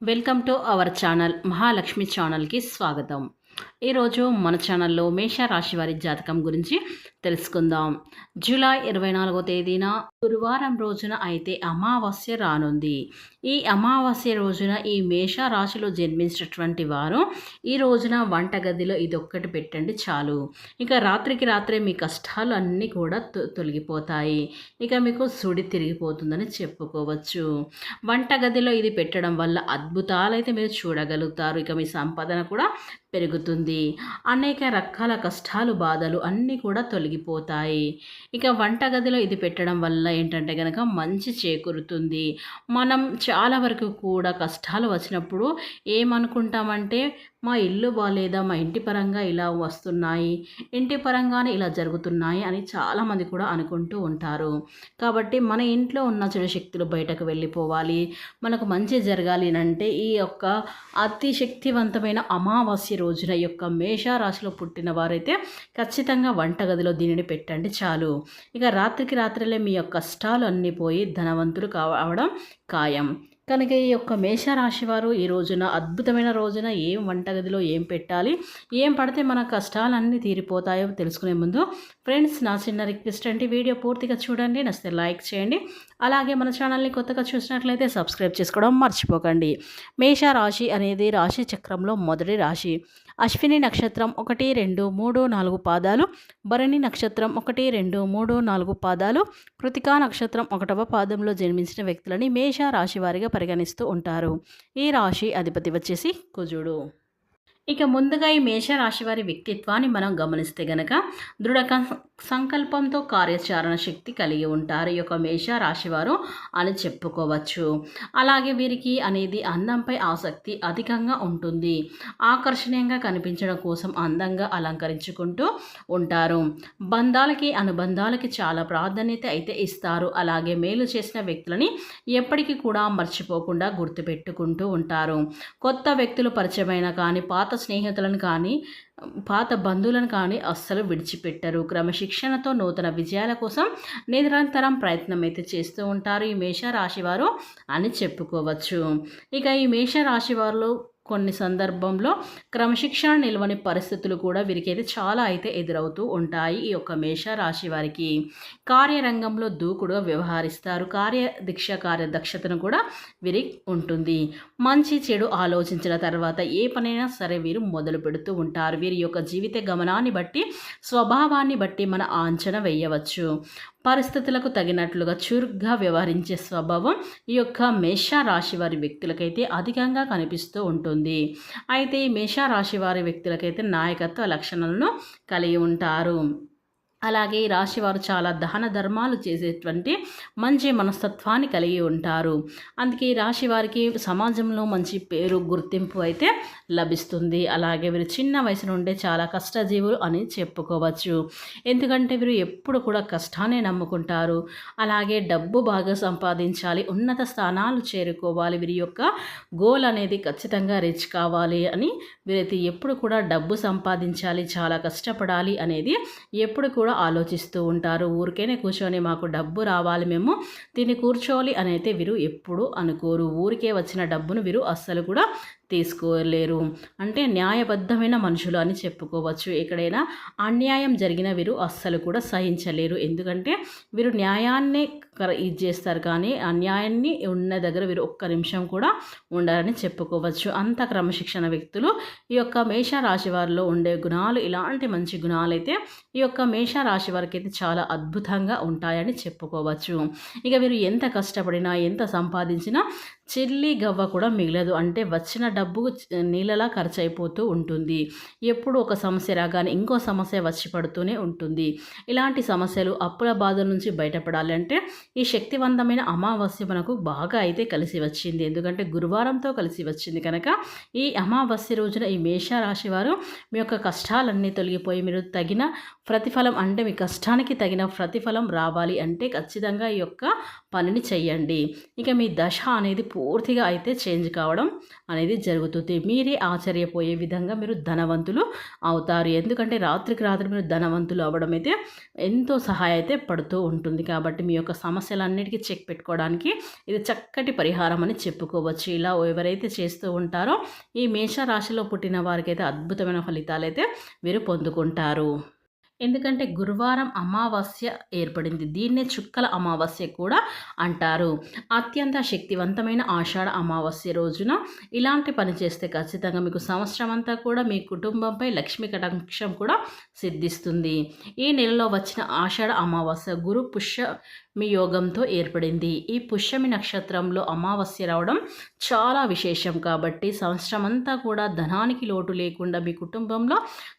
Welcome to our channel Mahalakshmi ఛానల్కి స్వాగతం. ఈరోజు మన ఛానల్లో మేషరాశి వారి జాతకం గురించి తెలుసుకుందాం. జూలై 24వ తేదీన గురువారం రోజున అయితే అమావాస్య రానుంది. ఈ అమావాస్య రోజున ఈ మేషరాశిలో జన్మించినటువంటి వారు ఈ రోజున వంటగదిలో ఇదొక్కటి పెట్టండి చాలు. ఇక రాత్రికి రాత్రే మీ కష్టాలు అన్నీ కూడా తొలగిపోతాయి. ఇక మీకు సుడి తిరిగిపోతుందని చెప్పుకోవచ్చు. వంటగదిలో ఇది పెట్టడం వల్ల అద్భుతాలైతే మీరు చూడగలుగుతారు. ఇక మీ సంపాదన కూడా పెరుగుతుంది. అనేక రకాల కష్టాలు బాధలు అన్నీ కూడా తొలగిపోతాయి. ఇక వంటగదిలో ఇది పెట్టడం వల్ల ఏంటంటే కనుక మంచి చేకూరుతుంది. మనం చాలా వరకు కూడా కష్టాలు వచ్చినప్పుడు ఏమనుకుంటామంటే మా ఇల్లు బాగాలేదా, మా ఇంటి పరంగా ఇలా వస్తున్నాయి, ఇంటి పరంగానే ఇలా జరుగుతున్నాయి అని చాలామంది కూడా అనుకుంటూ ఉంటారు. కాబట్టి మన ఇంట్లో ఉన్న చెడు శక్తులు బయటకు వెళ్ళిపోవాలి, మనకు మంచి జరగాలి అంటే ఈ యొక్క అతి శక్తివంతమైన అమావాస్య రోజున ఈ యొక్క మేషరాశిలో పుట్టిన వారైతే ఖచ్చితంగా వంటగదిలో దీనిని పెట్టండి చాలు. ఇక రాత్రికి రాత్రిలే మీ యొక్క కష్టాలు అన్నీ పోయి ధనవంతులు కావడం ఖాయం. కనుక ఈ యొక్క మేషరాశి వారు ఈ రోజున అద్భుతమైన రోజున ఏం వంటగదిలో ఏం పెట్టాలి, ఏం పడితే మన కష్టాలన్నీ తీరిపోతాయో తెలుసుకునే ముందు ఫ్రెండ్స్ నా చిన్న రిక్వెస్ట్ అంటే వీడియో పూర్తిగా చూడండి, నచ్చితే లైక్ చేయండి. అలాగే మన ఛానల్ని కొత్తగా చూసినట్లయితే సబ్స్క్రైబ్ చేసుకోవడం మర్చిపోకండి. మేషరాశి అనేది రాశి చక్రంలో మొదటి రాశి. అశ్విని నక్షత్రం 1, 2, 3, 4 పాదాలు, భరణి నక్షత్రం 1, 2, 3, 4 పాదాలు, కృతికా నక్షత్రం 1వ పాదంలో జన్మించిన వ్యక్తులని మేషరాశి వారిగా పరిగణిస్తూ ఉంటారు. ఈ రాశి అధిపతి వచ్చేసి కుజుడు. ఇక ముందుగా ఈ మేషరాశి వారి వ్యక్తిత్వాన్ని మనం గమనిస్తే గనక దృఢ సంకల్పంతో కార్యాచరణ శక్తి కలిగి ఉంటారు ఈ యొక్క మేషరాశి వారు అని చెప్పుకోవచ్చు. అలాగే వీరికి అనేది అందంపై ఆసక్తి అధికంగా ఉంటుంది. ఆకర్షణీయంగా కనిపించడం కోసం అందంగా అలంకరించుకుంటూ ఉంటారు. బంధాలకి అనుబంధాలకి చాలా ప్రాధాన్యత అయితే ఇస్తారు. అలాగే మేలు చేసిన వ్యక్తులని ఎప్పటికీ కూడా మర్చిపోకుండా గుర్తుపెట్టుకుంటూ ఉంటారు. కొత్త వ్యక్తులు పరిచయమైన కానీ పాత స్నేహితులను కానీ పాత బంధువులను కానీ అస్సలు విడిచిపెట్టరు. క్రమశిక్షణతో నూతన విజయాల కోసం నిరంతరం ప్రయత్నం అయితే చేస్తూ ఉంటారు ఈ మేషరాశి వారు అని చెప్పుకోవచ్చు. ఇక ఈ మేషరాశి వారిలో కొన్ని సందర్భంలో క్రమశిక్షణ నిలవని పరిస్థితులు కూడా వీరికైతే చాలా అయితే ఎదురవుతూ ఉంటాయి. ఈ యొక్క మేషరాశి వారికి కార్యరంగంలో దూకుడుగా వ్యవహరిస్తారు. కార్యదక్షతను కూడా వీరికి ఉంటుంది. మంచి చెడు ఆలోచించిన తర్వాత ఏ పనైనా సరే వీరు మొదలు పెడుతూ ఉంటారు. వీరి యొక్క జీవిత గమనాన్ని బట్టి స్వభావాన్ని బట్టి మన అంచనా వేయవచ్చు. పరిస్థితులకు తగినట్లుగా చురుగ్గా వ్యవహరించే స్వభావం ఈ యొక్క మేషరాశి వారి వ్యక్తులకైతే అధికంగా కనిపిస్తూ ఉంటుంది. అయితే ఈ మేషరాశి వారి వ్యక్తులకైతే నాయకత్వ లక్షణాలను కలిగి ఉంటారు. అలాగే ఈ రాశివారు చాలా దాన ధర్మాలు చేసేటువంటి మంచి మనస్తత్వాన్ని కలిగి ఉంటారు. అందుకే ఈ రాశి వారికి సమాజంలో మంచి పేరు గుర్తింపు అయితే లభిస్తుంది. అలాగే వీరు చిన్న వయసు నుండే చాలా కష్టజీవులు అని చెప్పుకోవచ్చు. ఎందుకంటే వీరు ఎప్పుడు కూడా కష్టాన్ని నమ్ముకుంటారు. అలాగే డబ్బు బాగా సంపాదించాలి, ఉన్నత స్థానాలు చేరుకోవాలి, వీరి యొక్క గోల్ అనేది ఖచ్చితంగా రీచ్ కావాలి అని వీరైతే ఎప్పుడు కూడా డబ్బు సంపాదించాలి, చాలా కష్టపడాలి అనేది ఎప్పుడు కూడా ఆలోచిస్తూ ఉంటారు. ఊరికేనే కూర్చొని మాకు డబ్బు రావాలి, మేము దీన్ని కూర్చోవాలి అని అయితే వీరు ఎప్పుడు అనుకోరు. ఊరికే వచ్చిన డబ్బును వీరు అస్సలు కూడా తీసుకోలేరు. అంటే న్యాయబద్ధమైన మనుషులు అని చెప్పుకోవచ్చు. ఎక్కడైనా అన్యాయం జరిగిన వీరు అస్సలు కూడా సహించలేరు. ఎందుకంటే వీరు న్యాయాన్ని ఇది చేస్తారు, కానీ అన్యాయాన్ని ఉన్న దగ్గర వీరు ఒక్క నిమిషం కూడా ఉండాలని చెప్పుకోవచ్చు. అంత క్రమశిక్షణ వ్యక్తులు ఈ యొక్క మేషరాశి వారిలో ఉండే గుణాలు, ఇలాంటి మంచి గుణాలు అయితే ఈ యొక్క మేషరాశి వారికి అయితే చాలా అద్భుతంగా ఉంటాయని చెప్పుకోవచ్చు. ఇక వీరు ఎంత కష్టపడినా ఎంత సంపాదించినా చిల్లి గవ్వ కూడా మిగలదు. అంటే వచ్చిన డబ్బు నీళ్ళలా ఖర్చు అయిపోతూ ఉంటుంది. ఎప్పుడు ఒక సమస్య రాగానే ఇంకో సమస్య వచ్చి పడుతూనే ఉంటుంది. ఇలాంటి సమస్యలు అప్పుల బాధల నుంచి బయటపడాలి అంటే ఈ శక్తివంతమైన అమావాస్య మనకు బాగా అయితే కలిసి వచ్చింది. ఎందుకంటే గురువారంతో కలిసి వచ్చింది కనుక ఈ అమావాస్య రోజున ఈ మేషరాశి వారు మీ యొక్క కష్టాలన్నీ తొలగిపోయి మీరు తగిన ప్రతిఫలం అంటే మీ కష్టానికి తగిన ప్రతిఫలం రావాలి అంటే ఖచ్చితంగా ఈ యొక్క పనిని చెయ్యండి. ఇక మీ దశ అనేది పూర్తిగా అయితే చేంజ్ కావడం అనేది జరుగుతుంది. మీరే ఆశ్చర్యపోయే విధంగా మీరు ధనవంతులు అవుతారు. ఎందుకంటే రాత్రికి రాత్రి మీరు ధనవంతులు అవ్వడం అయితే ఎంతో సహాయం అయితే పడుతూ ఉంటుంది. కాబట్టి మీ యొక్క సమస్యలన్నిటికీ చెక్ పెట్టుకోవడానికి ఇది చక్కటి పరిహారం అని చెప్పుకోవచ్చు. ఇలా ఎవరైతే చేస్తూ ఉంటారో ఈ మేషరాశిలో పుట్టిన వారికైతే అద్భుతమైన ఫలితాలైతే వీరు పొందుకుంటారు. ఎందుకంటే గురువారం అమావాస్య ఏర్పడింది. దీన్నే చుక్కల అమావాస్య కూడా అంటారు. అత్యంత శక్తివంతమైన ఆషాఢ అమావాస్య రోజున ఇలాంటి పని చేస్తే ఖచ్చితంగా మీకు సంవత్సరం అంతా కూడా మీ కుటుంబంపై లక్ష్మీ కటాక్షం కూడా సిద్ధిస్తుంది. ఈ నెలలో వచ్చిన ఆషాఢ అమావాస్య గురు పుష్యమి యోగంతో ఏర్పడింది. ఈ పుష్యమి నక్షత్రంలో అమావాస్య రావడం చాలా విశేషం. కాబట్టి సంవత్సరం అంతా కూడా ధనానికి లోటు లేకుండా మీ కుటుంబంలో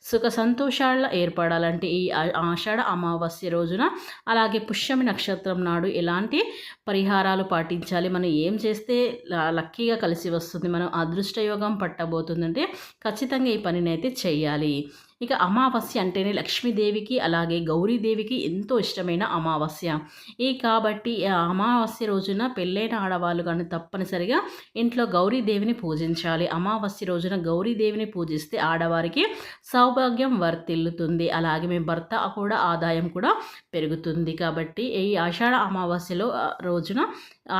సుఖ సంతోషాలు ఏర్పడాలంటే ఈ ఆషాఢ అమావాస్య రోజున అలాగే పుష్యమి నక్షత్రం నాడు ఎలాంటి పరిహారాలు పాటించాలి, మనం ఏం చేస్తే లక్కీగా కలిసి వస్తుంది, మనం అదృష్టయోగం పట్టబోతుందంటే ఖచ్చితంగా ఈ పనిని అయితే చేయాలి. ఇక అమావాస్య అంటేనే లక్ష్మీదేవికి అలాగే గౌరీదేవికి ఎంతో ఇష్టమైన అమావాస్య. కాబట్టి అమావాస్య రోజున పెళ్ళైన ఆడవాళ్ళు కానీ తప్పనిసరిగా ఇంట్లో గౌరీదేవిని పూజించాలి. అమావాస్య రోజున గౌరీదేవిని పూజిస్తే ఆడవారికి సౌభాగ్యం వర్తిల్లుతుంది. అలాగే మీ భర్త కూడా ఆదాయం కూడా పెరుగుతుంది. కాబట్టి ఈ ఆషాఢ అమావాస్యలో రోజున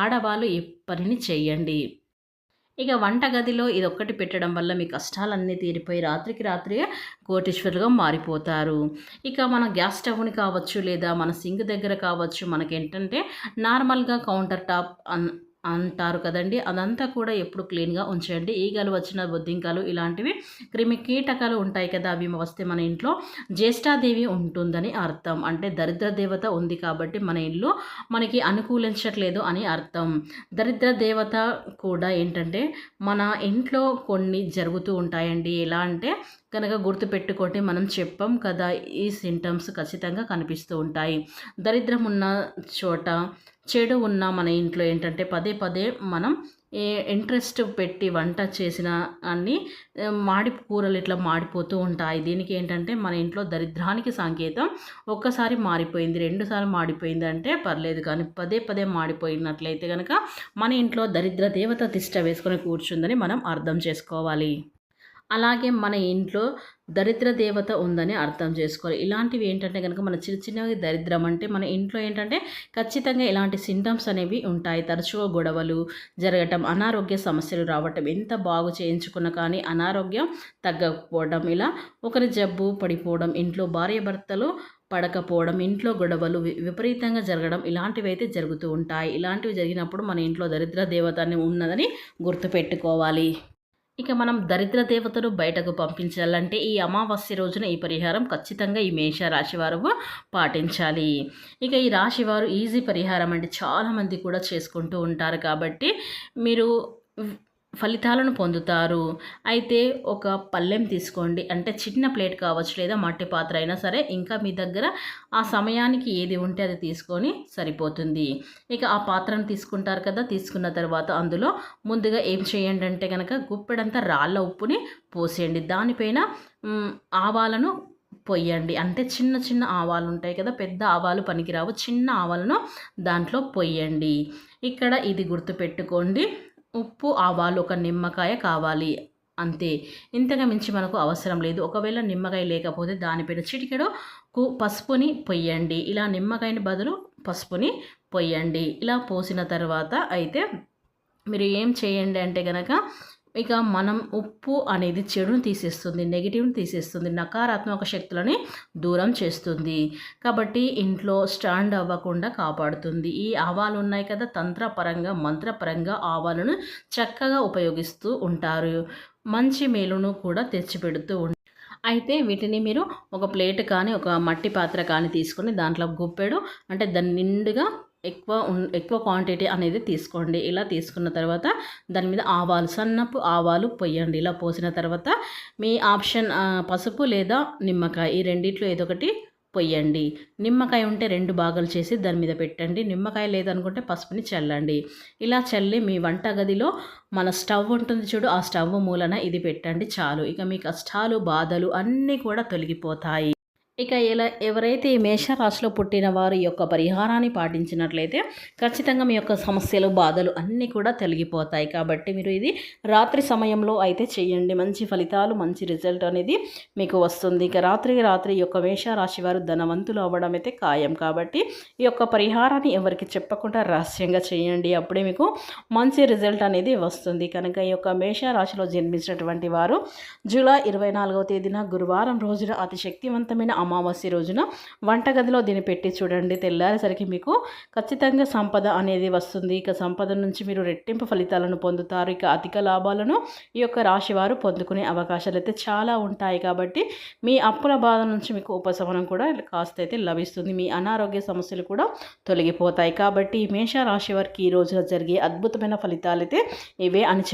ఆడవాళ్ళు ఈ పనిని చేయండి. ఇక వంటగదిలో ఇదొక్కటి పెట్టడం వల్ల మీ కష్టాలన్నీ తీరిపోయి రాత్రికి రాత్రే కోటీశ్వరులుగా మారిపోతారు. ఇక మన గ్యాస్ స్టవ్ని కావచ్చు లేదా మన సింక్ దగ్గర కావచ్చు, మనకేంటంటే నార్మల్గా కౌంటర్ టాప్ అంటారు కదండి, అదంతా కూడా ఎప్పుడు క్లీన్గా ఉంచండి. ఈగలు వచ్చిన బొద్దింకలు ఇలాంటివి క్రిమి కీటకాలు ఉంటాయి కదా, అవి వస్తే మన ఇంట్లో జ్యేష్ఠాదేవి ఉంటుందని అర్థం. అంటే దరిద్ర దేవత ఉంది కాబట్టి మన ఇల్లు మనకి అనుకూలించట్లేదు అని అర్థం. దరిద్ర దేవత కూడా ఏంటంటే మన ఇంట్లో కొన్ని జరుగుతూ ఉంటాయండి. ఎలా అంటే కనుక గుర్తుపెట్టుకోండి, మనం చెప్పాం కదా, ఈ సింటమ్స్ ఖచ్చితంగా కనిపిస్తూ ఉంటాయి. దరిద్రం ఉన్న చోట చెడు ఉన్న మన ఇంట్లో ఏంటంటే పదే పదే మనం ఇంట్రెస్ట్ పెట్టి వంట చేసిన అన్ని కూరలు ఇట్లా మాడిపోతూ ఉంటాయి. దీనికి ఏంటంటే మన ఇంట్లో దరిద్రానికి సంకేతం. ఒక్కసారి మారిపోయింది, రెండుసార్లు మాడిపోయింది అంటే పర్లేదు, కానీ పదే పదే మాడిపోయినట్లయితే కనుక మన ఇంట్లో దరిద్ర దేవత తిష్ట వేసుకొని కూర్చుందని మనం అర్థం చేసుకోవాలి. అలాగే మన ఇంట్లో దరిద్ర దేవత ఉందని అర్థం చేసుకోవాలి. ఇలాంటివి ఏంటంటే కనుక మన చిన్న చిన్నవి దరిద్రం అంటే మన ఇంట్లో ఏంటంటే ఖచ్చితంగా ఇలాంటి సింటమ్స్ అనేవి ఉంటాయి. తరచుగా గొడవలు జరగటం, అనారోగ్య సమస్యలు రావటం, ఎంత బాగు చేయించుకున్నా కానీ అనారోగ్యం తగ్గకపోవడం, ఇలా ఒకరి జబ్బు పడిపోవడం, ఇంట్లో భార్యాభర్తలు పడకపోవడం, ఇంట్లో గొడవలు విపరీతంగా జరగడం, ఇలాంటివి అయితే జరుగుతూ ఉంటాయి. ఇలాంటివి జరిగినప్పుడు మన ఇంట్లో దరిద్ర దేవత ఉన్నదని గుర్తుపెట్టుకోవాలి. ఇక మనం దరిద్ర దేవతను బయటకు పంపించాలంటే ఈ అమావాస్య రోజున ఈ పరిహారం ఖచ్చితంగా ఈ మేషరాశి వారు పాటించాలి. ఇక ఈ రాశి వారు ఈజీ పరిహారం అంటే చాలామంది కూడా చేసుకుంటూ ఉంటారు. కాబట్టి మీరు ఫలితాలను పొందుతారు. అయితే ఒక పళ్ళెం తీసుకోండి, అంటే చిన్న ప్లేట్ కావచ్చు లేదా మట్టి పాత్ర అయినా సరే, ఇంకా మీ దగ్గర ఆ సమయానికి ఏది ఉంటే అది తీసుకొని సరిపోతుంది. ఇక ఆ పాత్రను తీసుకుంటారు కదా, తీసుకున్న తర్వాత అందులో ముందుగా ఏం చేయండి అంటే కనుక గుప్పెడంతా రాళ్ళ ఉప్పుని పోసేయండి. దానిపైన ఆవాలను పొయ్యండి. అంటే చిన్న చిన్న ఆవాలు ఉంటాయి కదా, పెద్ద ఆవాలు పనికిరావు, చిన్న ఆవాలను దాంట్లో పొయ్యండి. ఇక్కడ ఇది గుర్తుపెట్టుకోండి, ఉప్పు ఆవాలు ఒక నిమ్మకాయ కావాలి అంతే, ఇంతగా మించి మనకు అవసరం లేదు. ఒకవేళ నిమ్మకాయ లేకపోతే దానిపైన చిటికెడు పసుపుని పొయ్యండి. ఇలా నిమ్మకాయని బదులు పసుపుని పొయ్యండి. ఇలా పోసిన తర్వాత అయితే మీరు ఏం చేయండి అంటే కనుక ఇక మనం ఉప్పు అనేది చెడును తీసేస్తుంది, నెగిటివ్ని తీసేస్తుంది, నకారాత్మక శక్తులని దూరం చేస్తుంది. కాబట్టి ఇంట్లో స్టాండ్ అవ్వకుండా కాపాడుతుంది. ఈ ఆవాలు ఉన్నాయి కదా, తంత్రపరంగా మంత్రపరంగా ఆవాలను చక్కగా ఉపయోగిస్తూ ఉంటారు. మంచి మేలును కూడా తెచ్చిపెడుతూ ఉంటారు. అయితే వీటిని మీరు ఒక ప్లేట్ కానీ ఒక మట్టి పాత్ర కానీ తీసుకొని దాంట్లో గుప్పెడు అంటే దాన్ని నిండుగా ఎక్కువ క్వాంటిటీ అనేది తీసుకోండి. ఇలా తీసుకున్న తర్వాత దాని మీద ఆవాలు, సన్నపు ఆవాలు పొయ్యండి. ఇలా పోసిన తర్వాత మీ ఆప్షన్ పసుపు లేదా నిమ్మకాయ, ఈ రెండిట్లో ఏదో ఒకటి పొయ్యండి. నిమ్మకాయ ఉంటే 2 భాగాలు చేసి దాని మీద పెట్టండి. నిమ్మకాయ లేదనుకుంటే పసుపుని చల్లండి. ఇలా చల్లి మీ వంటగదిలో మన స్టవ్ ఉంటుంది చూడు, ఆ స్టవ్ మూలన ఇది పెట్టండి చాలు. ఇక మీ కష్టాలు బాధలు అన్నీ కూడా తొలగిపోతాయి. ఇక ఎవరైతే ఈ మేషరాశిలో పుట్టిన వారు ఈ యొక్క పరిహారాన్ని పాటించినట్లయితే ఖచ్చితంగా మీ యొక్క సమస్యలు బాధలు అన్నీ కూడా తొలగిపోతాయి. కాబట్టి మీరు ఇది రాత్రి సమయంలో అయితే చేయండి. మంచి ఫలితాలు మంచి రిజల్ట్ అనేది మీకు వస్తుంది. ఇక రాత్రి ఈ యొక్క మేషరాశి వారు ధనవంతులు అవ్వడం అయితే ఖాయం. కాబట్టి ఈ యొక్క పరిహారాన్ని ఎవరికి చెప్పకుండా రహస్యంగా చేయండి. అప్పుడే మీకు మంచి రిజల్ట్ అనేది వస్తుంది. కనుక ఈ యొక్క మేషరాశిలో జన్మించినటువంటి వారు జూలై 24వ తేదీన గురువారం రోజున అతి శక్తివంతమైన అమావాస్య రోజున వంటగదిలో దీన్ని పెట్టి చూడండి. తెల్లారేసరికి మీకు ఖచ్చితంగా సంపద అనేది వస్తుంది. ఇక సంపద నుంచి మీరు రెట్టింపు ఫలితాలను పొందుతారు. ఇక అధిక లాభాలను ఈ యొక్క రాశి వారు పొందుకునే అవకాశాలు అయితే చాలా ఉంటాయి. కాబట్టి మీ అప్పుల బాధ నుంచి మీకు ఉపశమనం కూడా కాస్త అయితే లభిస్తుంది. మీ అనారోగ్య సమస్యలు కూడా తొలగిపోతాయి. కాబట్టి మేష రాశి వారికి ఈ రోజున జరిగే అద్భుతమైన ఫలితాలు అయితే ఇవే అని